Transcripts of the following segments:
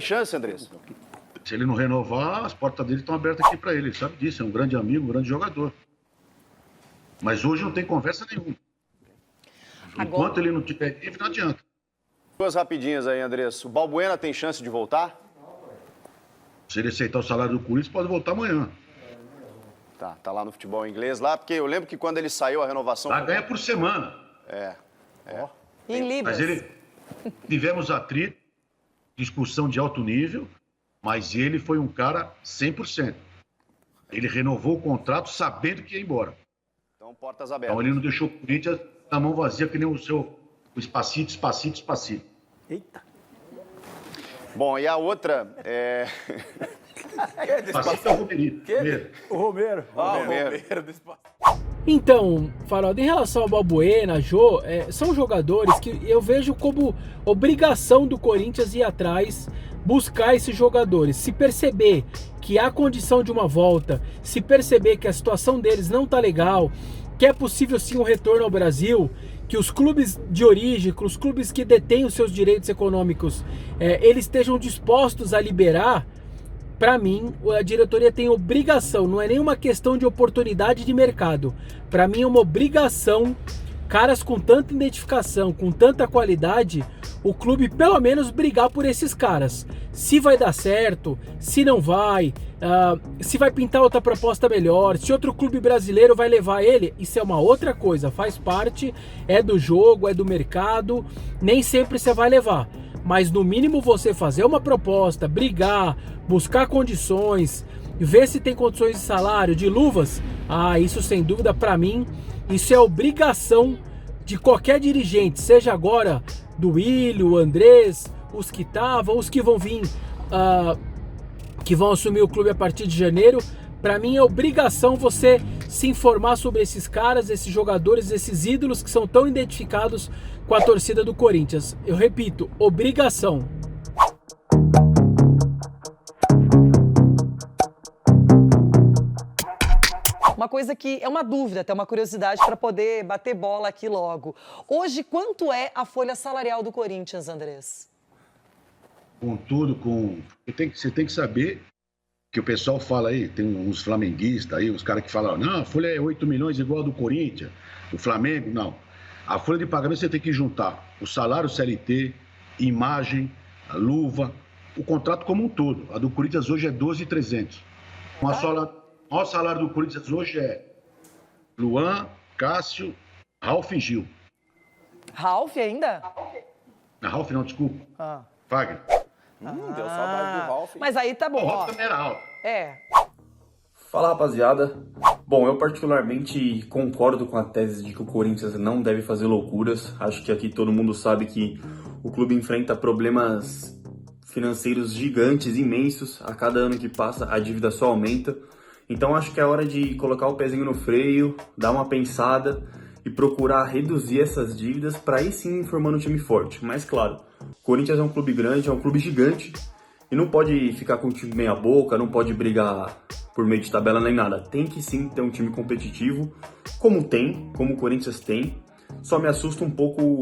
chance, Andrés? Se ele não renovar, as portas dele estão abertas aqui para ele. Ele sabe disso, é um grande amigo, um grande jogador. Mas hoje não tem conversa nenhuma. Enquanto ele não tiver livre, não adianta. Duas rapidinhas aí, Andrés. O Balbuena tem chance de voltar? Se ele aceitar o salário do Corinthians, pode voltar amanhã. Tá lá no futebol inglês, lá, porque eu lembro que quando ele saiu, a renovação... Lá ganha por semana. Em Libras. Mas tivemos atrito, discussão de alto nível, mas ele foi um cara 100%. Ele renovou o contrato sabendo que ia embora. Então, portas abertas. Então ele não deixou o Corinthians na mão vazia, que nem o Espacito. Eita. Bom, e a outra é... Espacito é o Romero. O Romero. Romero. Então, Farol, em relação ao Balbuena, Jô, são jogadores que eu vejo como obrigação do Corinthians ir atrás, buscar esses jogadores. Se perceber que há condição de uma volta, se perceber que a situação deles não tá legal, que é possível sim um retorno ao Brasil, que os clubes de origem, que os clubes que detêm os seus direitos econômicos, eles estejam dispostos a liberar. Para mim, a diretoria tem obrigação, não é nenhuma questão de oportunidade de mercado. Para mim é uma obrigação, caras com tanta identificação, com tanta qualidade, o clube pelo menos brigar por esses caras. Se vai dar certo, se não vai, se vai pintar outra proposta melhor, se outro clube brasileiro vai levar ele, isso é uma outra coisa, faz parte, é do jogo, é do mercado, nem sempre você vai levar. Mas no mínimo você fazer uma proposta, brigar, buscar condições, ver se tem condições de salário, de luvas, isso sem dúvida para mim, isso é obrigação de qualquer dirigente, seja agora do Willio, o Andrés, os que estavam, os que vão vir, que vão assumir o clube a partir de janeiro. Para mim é obrigação você se informar sobre esses caras, esses jogadores, esses ídolos que são tão identificados com a torcida do Corinthians. Eu repito, obrigação. Uma coisa que é uma dúvida, até uma curiosidade para poder bater bola aqui logo. Hoje, quanto é a folha salarial do Corinthians, Andrés? Você tem que saber que o pessoal fala aí, tem uns flamenguistas aí, os caras que falam, não, a folha é 8 milhões igual a do Corinthians, do Flamengo, não. A folha de pagamento você tem que juntar o salário CLT, imagem, a luva, o contrato como um todo. A do Corinthians hoje é 12.300. O maior salário do Corinthians hoje é Luan, Cássio, Ralf e Gil. Ralf ainda? Ralf não, desculpa. Fagner. Deu saudade do Ralf. Mas aí tá bom. O Ralf também era alto. Fala, rapaziada. Bom, eu particularmente concordo com a tese de que o Corinthians não deve fazer loucuras. Acho que aqui todo mundo sabe que o clube enfrenta problemas financeiros gigantes, imensos. A cada ano que passa, a dívida só aumenta. Então acho que é hora de colocar o pezinho no freio, dar uma pensada e procurar reduzir essas dívidas para aí sim formando um time forte. Mas claro, o Corinthians é um clube grande, é um clube gigante e não pode ficar com o time meia boca, não pode brigar por meio de tabela nem nada. Tem que sim ter um time competitivo, como o Corinthians tem. Só me assusta um pouco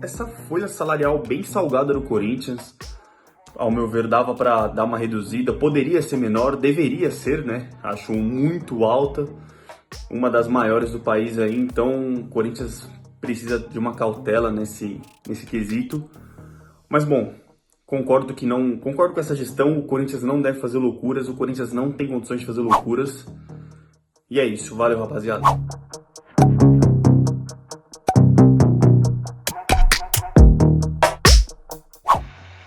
essa folha salarial bem salgada do Corinthians. Ao meu ver, dava para dar uma reduzida, poderia ser menor, deveria ser, né? Acho muito alta, uma das maiores do país aí, então o Corinthians precisa de uma cautela nesse quesito. Mas bom, concordo com essa gestão, o Corinthians não deve fazer loucuras, o Corinthians não tem condições de fazer loucuras. E é isso, valeu, rapaziada.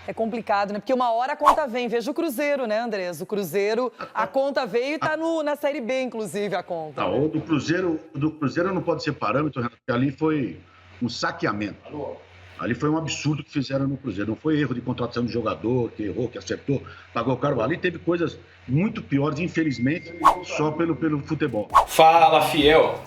É complicado, né? Porque uma hora a conta vem. Veja o Cruzeiro, né, Andrés? O Cruzeiro, a conta veio e tá na Série B, inclusive, a conta. Não, o do Cruzeiro não pode ser parâmetro, Renato, porque ali foi um saqueamento. Ali foi um absurdo que fizeram no Cruzeiro. Não foi erro de contratação de jogador, que errou, que acertou, pagou caro. Ali teve coisas muito piores, infelizmente, só pelo futebol. Fala, fiel.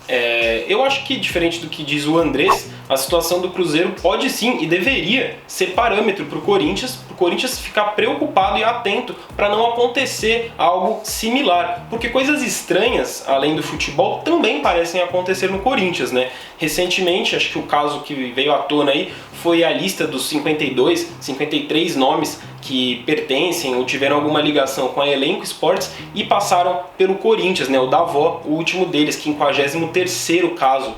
Eu acho que, diferente do que diz o Andrés, a situação do Cruzeiro pode sim e deveria ser parâmetro para o Corinthians ficar preocupado e atento para não acontecer algo similar. Porque coisas estranhas, além do futebol, também parecem acontecer no Corinthians, né? Recentemente, acho que o caso que veio à tona aí foi a lista dos 53 nomes que pertencem ou tiveram alguma ligação com a Elenco Esportes e passaram pelo Corinthians, né? O Davó, o último deles, 53º caso.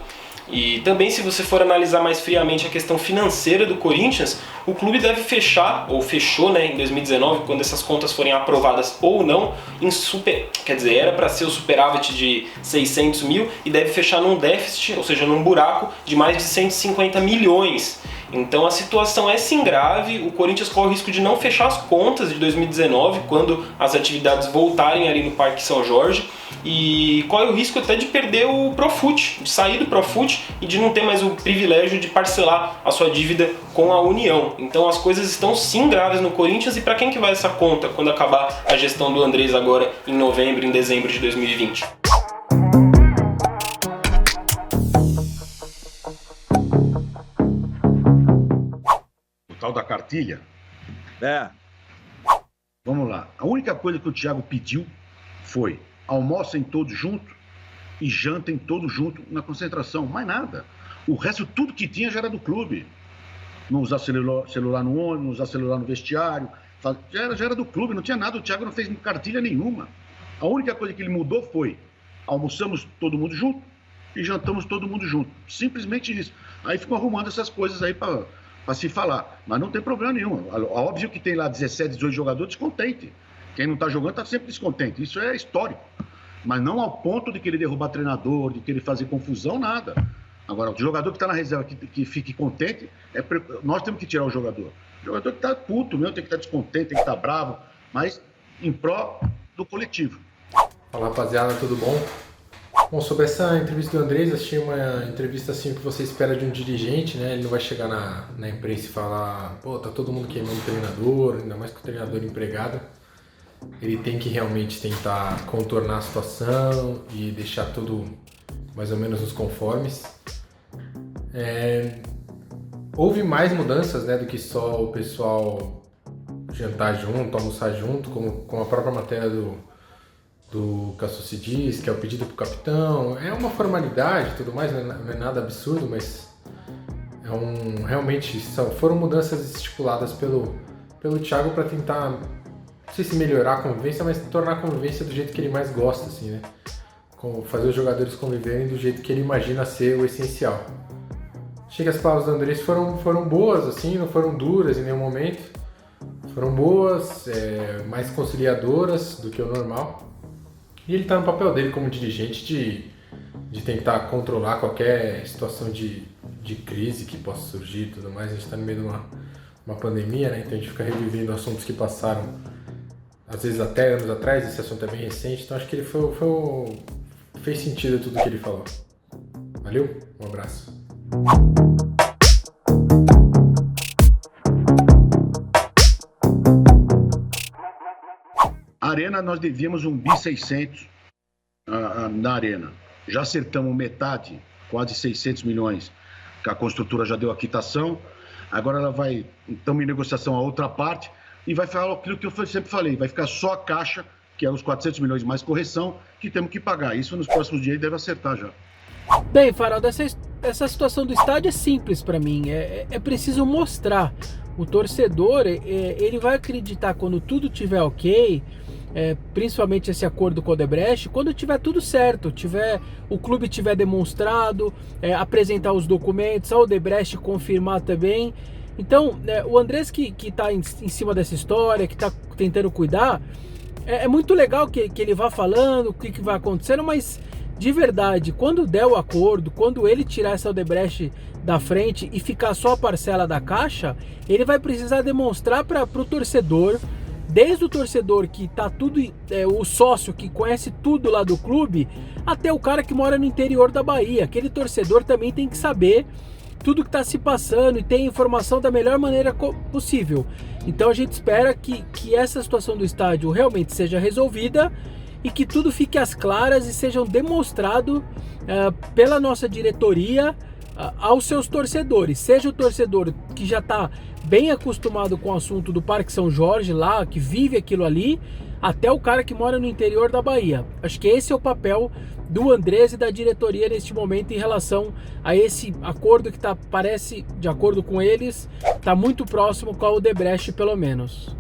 E também, se você for analisar mais friamente a questão financeira do Corinthians, o clube deve fechar, ou fechou, né, em 2019, quando essas contas forem aprovadas ou não, era para ser o superávit de 600 mil e deve fechar num déficit, ou seja, num buraco de mais de 150 milhões. Então a situação é sim grave, o Corinthians corre o risco de não fechar as contas de 2019, quando as atividades voltarem ali no Parque São Jorge, e corre o risco até de perder o Profut, de sair do Profut e de não ter mais o privilégio de parcelar a sua dívida com a União. Então as coisas estão sim graves no Corinthians, e para quem que vai essa conta quando acabar a gestão do Andrés agora em novembro, em dezembro de 2020? O tal da cartilha. É. Vamos lá. A única coisa que o Thiago pediu foi: almocem todos juntos e jantem todos juntos na concentração. Mais nada. O resto, tudo que tinha já era do clube. Não usar celular no ônibus, não usar celular no vestiário. Já era do clube, não tinha nada. O Thiago não fez cartilha nenhuma. A única coisa que ele mudou foi: almoçamos todo mundo junto e jantamos todo mundo junto. Simplesmente isso. Aí ficam arrumando essas coisas aí para se falar. Mas não tem problema nenhum. Óbvio que tem lá 17, 18 jogadores descontentes. Quem não está jogando está sempre descontente. Isso é histórico. Mas não ao ponto de querer derrubar treinador, de querer fazer confusão, nada. Agora, o jogador que está na reserva, que fique contente, nós temos que tirar o jogador. O jogador que está puto mesmo, tem que estar descontente, tem que estar bravo, mas em pró do coletivo. Fala, rapaziada, tudo bom? Bom, sobre essa entrevista do Andrés, achei uma entrevista assim que você espera de um dirigente, né? Ele não vai chegar na imprensa e falar: pô, tá todo mundo queimando o treinador, ainda mais com o treinador empregado. Ele tem que realmente tentar contornar a situação e deixar tudo mais ou menos nos conformes. Houve mais mudanças, né, do que só o pessoal jantar junto, almoçar junto, como a própria matéria do Cassucci diz, que é o pedido pro capitão. É uma formalidade e tudo mais, não é nada absurdo, mas realmente foram mudanças estipuladas pelo Thiago para tentar, não sei se melhorar a convivência, mas tornar a convivência do jeito que ele mais gosta, assim, né? Fazer os jogadores conviverem do jeito que ele imagina ser o essencial. Achei que as palavras do Andrés foram boas, assim, não foram duras em nenhum momento. Foram boas, mais conciliadoras do que o normal. E ele está no papel dele como dirigente de tentar controlar qualquer situação de crise que possa surgir e tudo mais. A gente está no meio de uma pandemia, né? Então a gente fica revivendo assuntos que passaram, às vezes até anos atrás. Esse assunto é bem recente, então acho que ele fez sentido tudo que ele falou. Valeu, um abraço. A Arena, nós devíamos um 1.600 na Arena. Já acertamos metade, quase 600 milhões, que a construtora já deu a quitação. Agora ela vai, estamos em negociação a outra parte, e vai falar aquilo que eu sempre falei: vai ficar só a caixa, que é os 400 milhões mais correção, que temos que pagar. Isso nos próximos dias deve acertar já. Bem, Faraldo, essa situação do estádio é simples para mim. É preciso mostrar. O torcedor, ele vai acreditar quando tudo estiver ok, principalmente esse acordo com o Odebrecht, quando tiver tudo certo, o clube tiver demonstrado, apresentar os documentos, a Odebrecht confirmar também. Então, o Andrés que está em cima dessa história, que está tentando cuidar, é muito legal que ele vá falando o que vai acontecendo, mas de verdade, quando der o acordo, quando ele tirar essa Odebrecht da frente e ficar só a parcela da caixa, ele vai precisar demonstrar para o torcedor, desde o torcedor que tá tudo, o sócio que conhece tudo lá do clube, até o cara que mora no interior da Bahia. Aquele torcedor também tem que saber tudo que está se passando e ter informação da melhor maneira possível. Então a gente espera que essa situação do estádio realmente seja resolvida e que tudo fique às claras e sejam demonstrado pela nossa diretoria aos seus torcedores. Seja o torcedor que já está bem acostumado com o assunto do Parque São Jorge lá, que vive aquilo ali, até o cara que mora no interior da Bahia. Acho que esse é o papel do Andrés e da diretoria neste momento em relação a esse acordo que parece, de acordo com eles, está muito próximo com a Odebrecht, pelo menos.